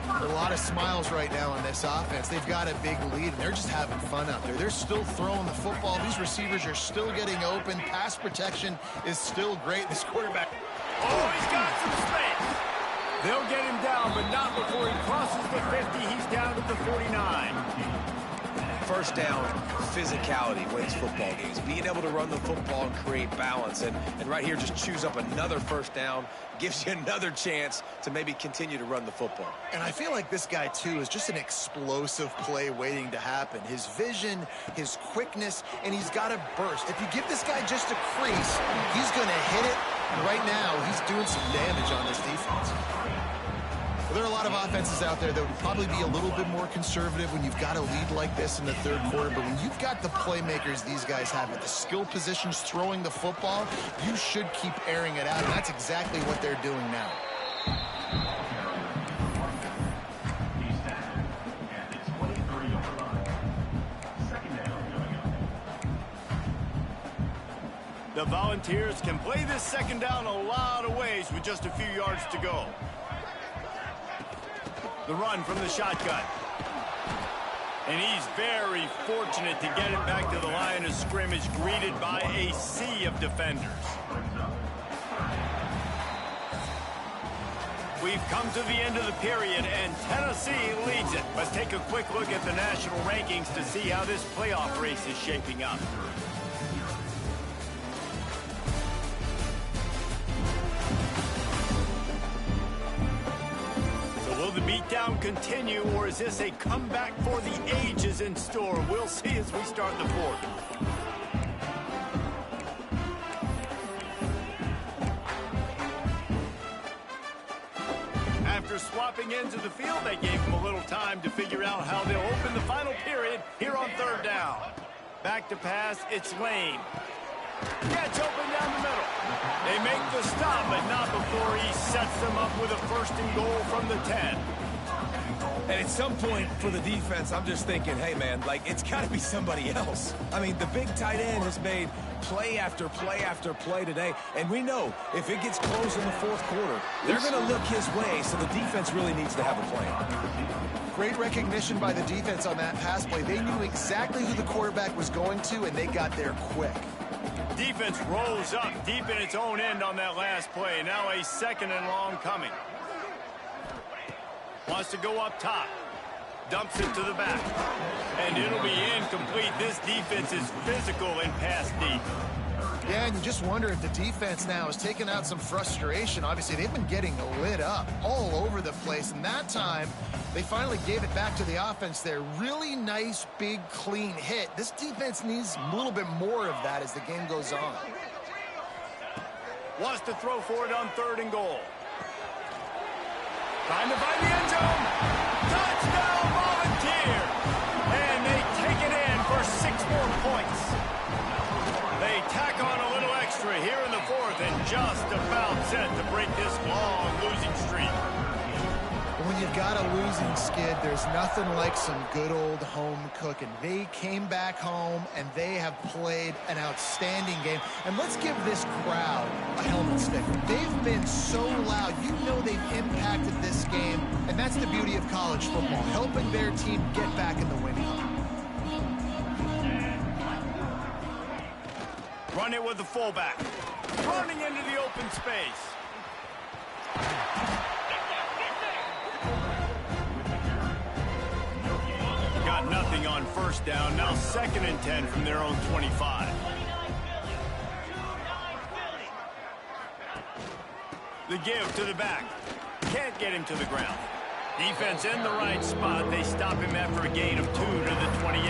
[SPEAKER 3] A lot of smiles right now on this offense. They've got a big lead, and they're just having fun out there. They're still throwing the football. These receivers are still getting open. Pass protection is still great. This quarterback...
[SPEAKER 1] Oh, he's got some space. They'll get him down, but not before he crosses the 50. He's down at the 49.
[SPEAKER 2] First down, physicality wins football games. Being able to run the football and create balance. And right here, just choose up another first down. Gives you another chance to maybe continue to run the football.
[SPEAKER 3] And I feel like this guy, too, is just an explosive play waiting to happen. His vision, his quickness, and he's got a burst. If you give this guy just a crease, he's going to hit it. And right now, he's doing some damage on this defense. Well, there are a lot of offenses out there that would probably be a little bit more conservative when you've got a lead like this in the third quarter. But when you've got the playmakers these guys have at the skill positions throwing the football, you should keep airing it out. And that's exactly what they're doing now.
[SPEAKER 1] The Volunteers can play this second down a lot of ways with just a few yards to go. The run from the shotgun. And he's very fortunate to get it back to the line of scrimmage, greeted by a sea of defenders. We've come to the end of the period, and Tennessee leads it. Let's take a quick look at the national rankings to see how this playoff race is shaping up. Will the beatdown continue, or is this a comeback for the ages in store? We'll see as we start the fourth. After swapping into the field, they gave him a little time to figure out how they'll open the final period here on third down. Back to pass, it's Lane. Gets open down the middle. They make the stop, but not before he sets them up with a first and goal from the 10.
[SPEAKER 2] And at some point for the defense, I'm just thinking, hey, man, like, it's got to be somebody else. I mean, the big tight end has made play after play after play today. And we know if it gets close in the fourth quarter, they're going to look his way, so the defense really needs to have a plan.
[SPEAKER 3] Great recognition by the defense on that pass play. They knew exactly who the quarterback was going to, and they got there quick.
[SPEAKER 1] Defense rolls up deep in its own end on that last play. Now a second and long coming. Wants to go up top. Dumps it to the back. And it'll be incomplete. This defense is physical and pass deep.
[SPEAKER 3] Yeah, and you just wonder if the defense now is taking out some frustration. Obviously, they've been getting lit up all over the place. And that time, they finally gave it back to the offense there. Really nice, big, clean hit. This defense needs a little bit more of that as the game goes on.
[SPEAKER 1] Wants to throw for it on third and goal. Trying to find the end zone. Touchdown, Volunteer! And they take it in for 6 more points. They tack on a little extra here in the fourth and just about set to break this long losing streak.
[SPEAKER 3] When you've got a losing skid, there's nothing like some good old home cooking. They came back home, and they have played an outstanding game. And let's give this crowd a helmet sticker. They've been so loud. You know they've impacted this game, and that's the beauty of college football, helping their team get back in the winning column.
[SPEAKER 1] Run it with the fullback. Running into the open space. Got nothing on first down. Now 2nd and 10 from their own 25. The give to the back. Can't get him to the ground. Defense in the right spot. They stop him after a gain of 2 to the 28.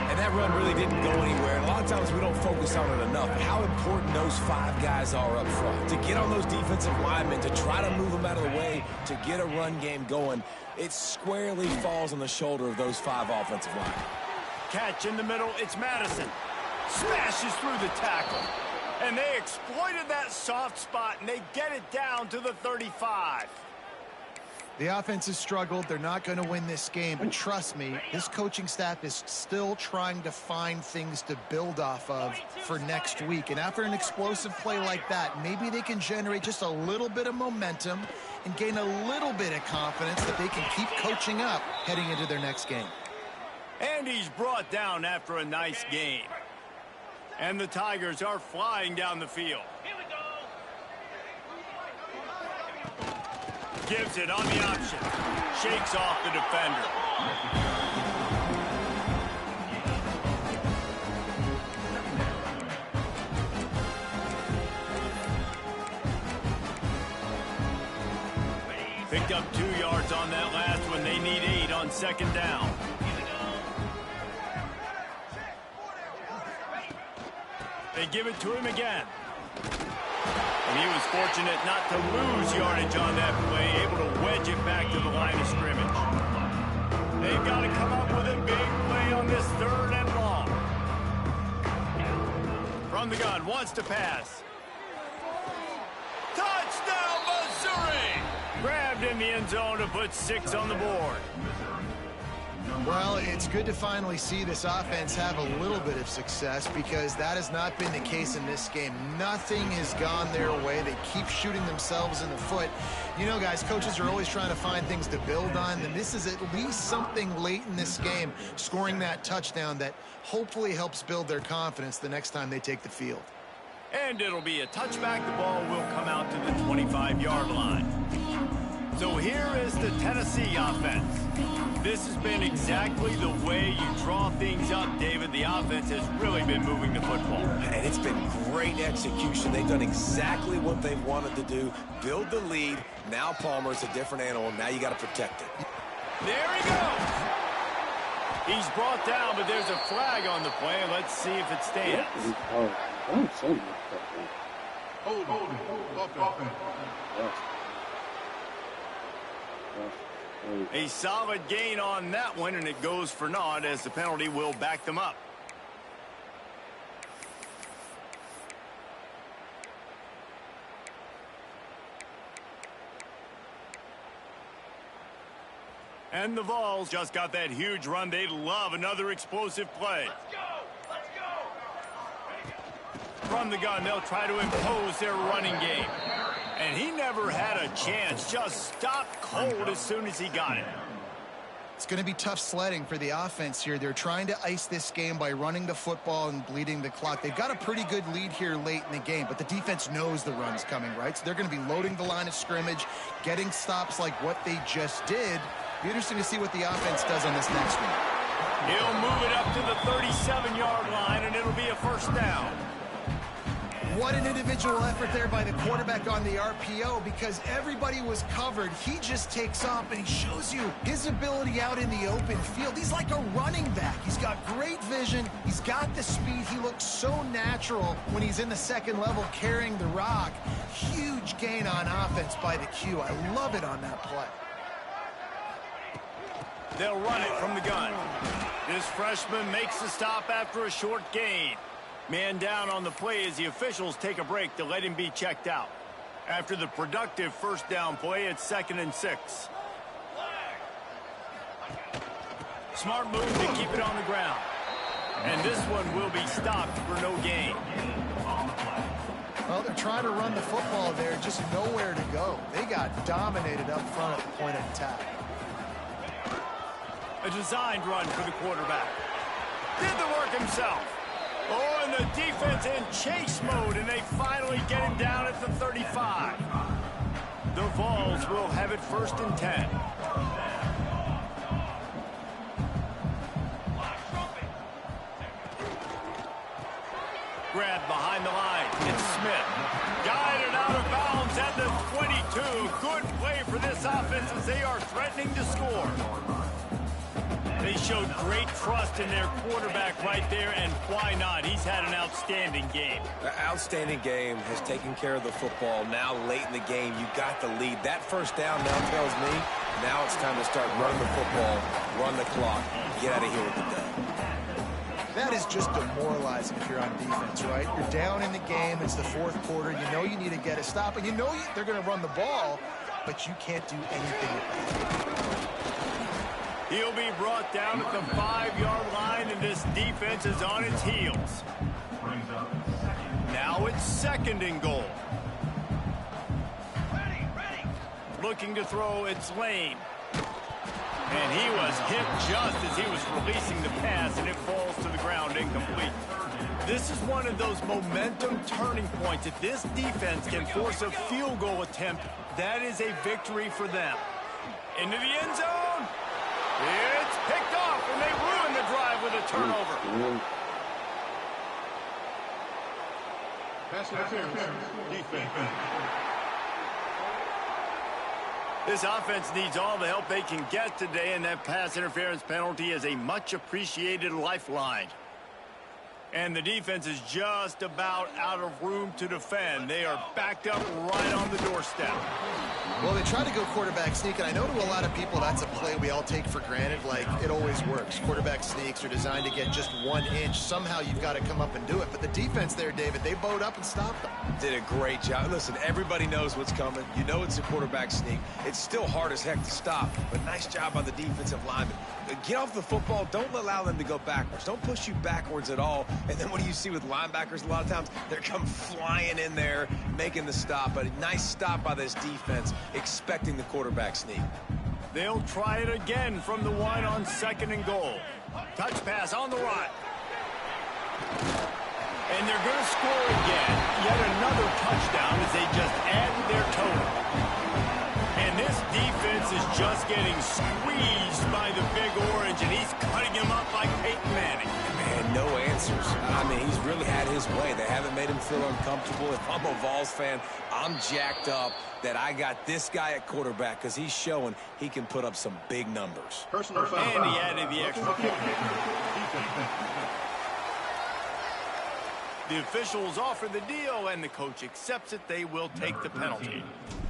[SPEAKER 2] And that run really didn't go anywhere. And a lot of times we don't focus on it enough. How important those 5 guys are up front. To get on those defensive linemen, to try to move them out of the way, to get a run game going, it squarely falls on the shoulder of those 5 offensive linemen.
[SPEAKER 1] Catch in the middle. It's Madison. Smashes through the tackle. And they exploited that soft spot, and they get it down to the 35.
[SPEAKER 3] The offense has struggled. They're not going to win this game. But trust me, this coaching staff is still trying to find things to build off of for next week. And after an explosive play like that, maybe they can generate just a little bit of momentum and gain a little bit of confidence that they can keep coaching up heading into their next game.
[SPEAKER 1] And he's brought down after a nice game. And the Tigers are flying down the field. Gives it on the option. Shakes off the defender. Picked up 2 yards on that last one. They need 8 on second down. They give it to him again. And he was fortunate not to lose yardage on that play, able to wedge it back to the line of scrimmage. They've got to come up with a big play on this 3rd and long. From the gun, wants to pass. Touchdown, Missouri! Grabbed in the end zone to put 6 on the board.
[SPEAKER 3] Well, it's good to finally see this offense have a little bit of success because that has not been the case in this game. Nothing has gone their way. They keep shooting themselves in the foot. You know, guys, coaches are always trying to find things to build on, and this is at least something late in this game, scoring that touchdown that hopefully helps build their confidence the next time they take the field.
[SPEAKER 1] And it'll be a touchback. The ball will come out to the 25-yard line. So here is the Tennessee offense. This has been exactly the way you draw things up, David. The offense has really been moving the football.
[SPEAKER 2] And it's been great execution. They've done exactly what they wanted to do. Build the lead. Now Palmer's a different animal. Now you got to protect it.
[SPEAKER 1] There he goes. He's brought down, but there's a flag on the play. Let's see if it stands. A solid gain on that one, and it goes for naught as the penalty will back them up. And the Vols just got that huge run. They love another explosive play. Let's go! Let's go! From the gun, they'll try to impose their running game. And he never had a chance. Just stopped cold as soon as he got it.
[SPEAKER 3] It's going to be tough sledding for the offense here. They're trying to ice this game by running the football and bleeding the clock. They've got a pretty good lead here late in the game, but the defense knows the run's coming, right? So they're going to be loading the line of scrimmage, getting stops like what they just did. Be interesting to see what the offense does on this next one.
[SPEAKER 1] He'll move it up to the 37-yard line, and it'll be a first down.
[SPEAKER 3] What an individual effort there by the quarterback on the RPO because everybody was covered. He just takes off and he shows you his ability out in the open field. He's like a running back. He's got great vision. He's got the speed. He looks so natural when he's in the second level carrying the rock. Huge gain on offense by the Q. I love it on that play.
[SPEAKER 1] They'll run it from the gun. This freshman makes the stop after a short gain. Man down on the play as the officials take a break to let him be checked out. After the productive first down play, it's 2nd and 6. Smart move to keep it on the ground. And this one will be stopped for no gain.
[SPEAKER 3] Well, they're trying to run the football there, just nowhere to go. They got dominated up front at the point of attack.
[SPEAKER 1] A designed run for the quarterback. Did the work himself. Oh, and the defense in chase mode, and they finally get him down at the 35. The Vols will have it 1st and 10. grab behind the line. It's Smith. Guided out of bounds at the 22. Good play for this offense as they are threatening to score. They showed great trust in their quarterback right there, and why not? He's had an outstanding game.
[SPEAKER 2] The outstanding game has taken care of the football. Now, late in the game, you got the lead. That first down now tells me now it's time to start running the football, run the clock, get out of here with the dub.
[SPEAKER 3] That is just demoralizing if you're on defense, right? You're down in the game. It's the fourth quarter. You know you need to get a stop, and you know they're going to run the ball, but you can't do anything with that.
[SPEAKER 1] He'll be brought down at the 5-yard line, and this defense is on its heels. Now it's 2nd and goal. Looking to throw, it's Lane. And he was hit just as he was releasing the pass, and it falls to the ground incomplete. This is one of those momentum turning points. If this defense can force a field goal attempt, that is a victory for them. Into the end zone. It's picked off, and they ruin the drive with a turnover.
[SPEAKER 4] Pass interference. Defense.
[SPEAKER 1] This offense needs all the help they can get today, and that pass interference penalty is a much-appreciated lifeline. And the defense is just about out of room to defend. They are backed up right on the doorstep.
[SPEAKER 3] Well, they try to go quarterback sneak, and I know to a lot of people that's a play we all take for granted, like it always works. Quarterback sneaks are designed to get just 1 inch. Somehow you've got to come up and do it. But the defense there, David, they bowed up and stopped them.
[SPEAKER 2] Did a great job. Listen, everybody knows what's coming. You know it's a quarterback sneak. It's still hard as heck to stop, but nice job by the defensive lineman. Get off the football. Don't allow them to go backwards. Don't push you backwards at all. And then what do you see with linebackers a lot of times? They're come flying in there, making the stop. But a nice stop by this defense, expecting the quarterback sneak.
[SPEAKER 1] They'll try it again from the 1 on 2nd and goal. Touch pass on the run. And they're going to score again. Yet another touchdown as they just add to their total. And this defense is just getting squeezed by the Big Orange, and he's cutting him up like Peyton Manning.
[SPEAKER 2] Man, no answers. I mean, he's really had his way. They haven't made him feel uncomfortable. If I'm a Vols fan, I'm jacked up that I got this guy at quarterback because he's showing he can put up some big numbers.
[SPEAKER 4] Personal foul.
[SPEAKER 1] And he added the extra point. The officials offer the deal, and the coach accepts it. They will take the penalty.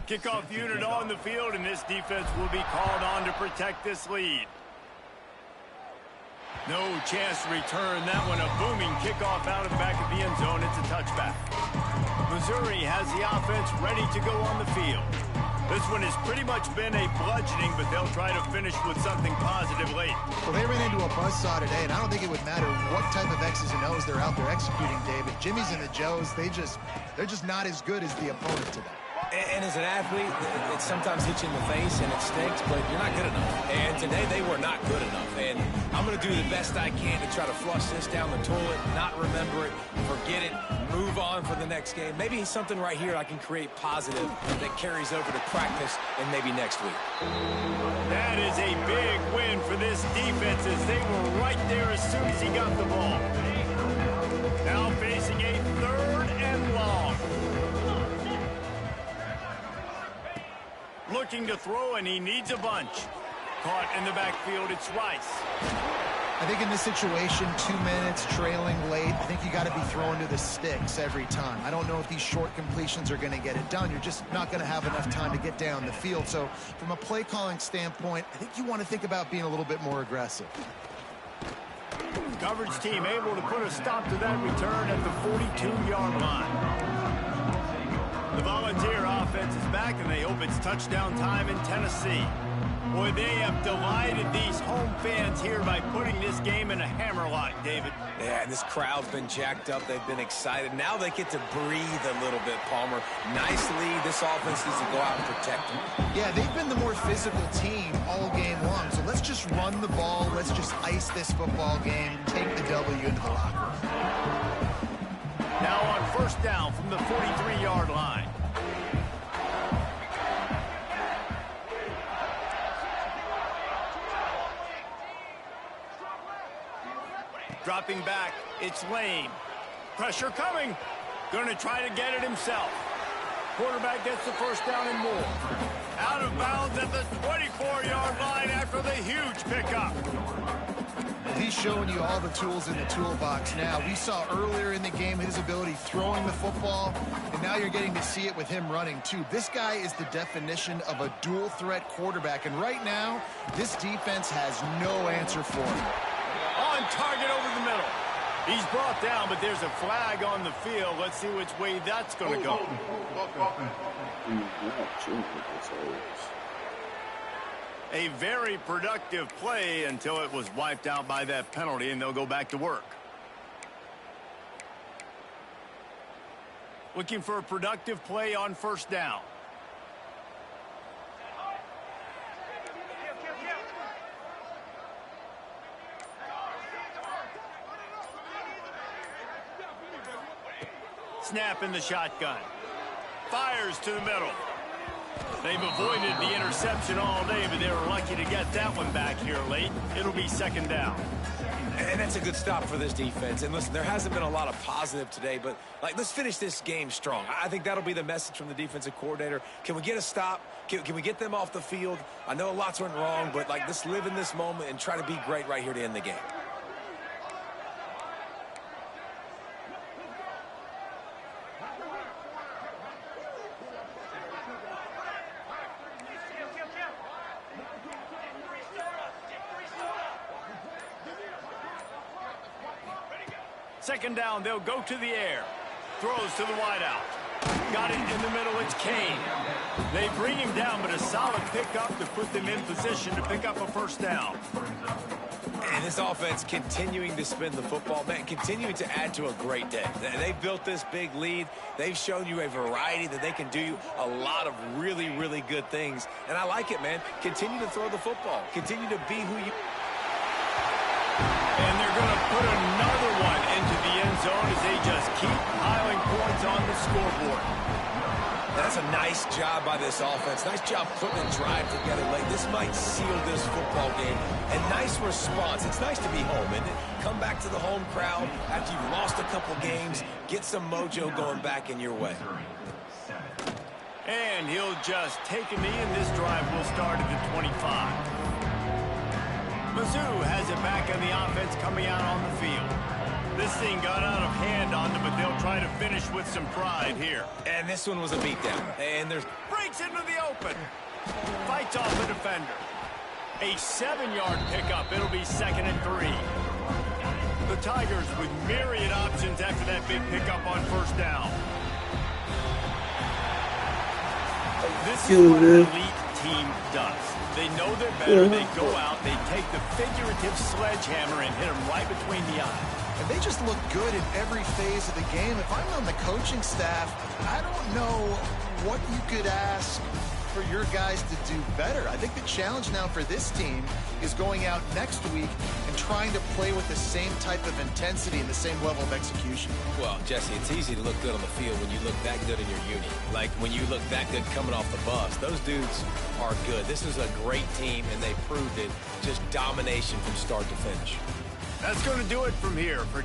[SPEAKER 1] Kickoff unit on the field, and this defense will be called on to protect this lead. No chance to return that one. A booming kickoff out of the back of the end zone. It's a touchback. Missouri has the offense ready to go on the field. This one has pretty much been a bludgeoning, but they'll try to finish with something positive late.
[SPEAKER 3] Well, they ran into a buzzsaw today, and I don't think it would matter what type of X's and O's they're out there executing, David. Jimmy's and the Joes, they're just not as good as the opponent today.
[SPEAKER 2] And as an athlete, it sometimes hits you in the face and it stinks, but you're not good enough. And today they were not good enough. And I'm going to do the best I can to try to flush this down the toilet, not remember it, forget it, move on for the next game. Maybe something right here I can create positive that carries over to practice and maybe next week.
[SPEAKER 1] That is a big win for this defense as they were right there as soon as he got the ball. Now facing a 3rd and long. Looking to throw, and he needs a bunch. Caught in the backfield, it's Rice.
[SPEAKER 3] I think in this situation, 2 minutes, trailing late, I think you got to be throwing to the sticks every time. I don't know if these short completions are going to get it done. You're just not going to have enough time to get down the field. So from a play calling standpoint, I think you want to think about being a little bit more aggressive.
[SPEAKER 1] Coverage team able to put a stop to that return at the 42-yard line. The Volunteer offense is back, and they hope it's touchdown time in Tennessee. Boy, they have delighted these home fans here by putting this game in a hammerlock, David.
[SPEAKER 2] Yeah, this crowd's been jacked up. They've been excited. Now they get to breathe a little bit, Palmer. Nice lead. This offense needs to go out and protect them.
[SPEAKER 3] Yeah, they've been the more physical team all game long. So let's just run the ball. Let's just ice this football game. Take the W into the locker room.
[SPEAKER 1] Now on 1st down from the 43-yard line. Dropping back, it's Lane. Pressure coming. Going to try to get it himself. Quarterback gets the first down and more. Out of bounds at the 24-yard line after the huge pickup.
[SPEAKER 3] He's showing you all the tools in the toolbox now. We saw earlier in the game his ability throwing the football, and now you're getting to see it with him running too. This guy is the definition of a dual-threat quarterback, and right now, this defense has no answer for him.
[SPEAKER 1] On target over the middle. He's brought down, but there's a flag on the field. Let's see which way that's going to go. A very productive play until it was wiped out by that penalty, and they'll go back to work. Looking for a productive play on first down. Snap in the shotgun. Fires to the middle. They've avoided the interception all day, but they were lucky to get that one back here late. It'll be second down.
[SPEAKER 2] And that's a good stop for this defense. And listen, there hasn't been a lot of positive today, but let's finish this game strong. I think that'll be the message from the defensive coordinator. Can we get a stop? Can we get them off the field? I know lots went wrong, but let's live in this moment and try to be great right here to end the game.
[SPEAKER 1] Second down, they'll go to the air. Throws to the wideout. Got it in the middle, it's Kane. They bring him down, but a solid pickup to put them in position to pick up a first down.
[SPEAKER 2] And this offense continuing to spin the football, man, continuing to add to a great day. They've built this big lead. They've shown you a variety that they can do a lot of really, really good things. And I like it, man. Continue to throw the football. Continue to be who you...
[SPEAKER 1] And they're going to put another one into the end zone as they just keep piling points on the scoreboard.
[SPEAKER 2] That's a nice job by this offense. Nice job putting a drive together late. This might seal this football game. And nice response. It's nice to be home, isn't it? Come back to the home crowd after you've lost a couple games. Get some mojo going back in your way.
[SPEAKER 1] And he'll just take a knee, and this drive will start at the 25. Mizzou has it back on the offense coming out on the field. This thing got out of hand on them, but they'll try to finish with some pride here.
[SPEAKER 2] And this one was a beatdown. And there's...
[SPEAKER 1] Breaks into the open. Fights off the defender. A 7-yard pickup. It'll be 2nd and 3. The Tigers with myriad options after that big pickup on first down. This is what an elite team does. They know they're better. They go out. They take the figurative sledgehammer and hit them right between the eyes.
[SPEAKER 3] And they just look good in every phase of the game. If I'm on the coaching staff, I don't know what you could ask for your guys to do better. I think the challenge now for this team is going out next week and trying to play with the same type of intensity and the same level of execution.
[SPEAKER 2] Well, Jesse, it's easy to look good on the field when you look that good in your uni. Like when you look that good coming off the bus. Those dudes are good. This is a great team, and they proved it. Just domination from start to finish.
[SPEAKER 1] That's going to do it from here for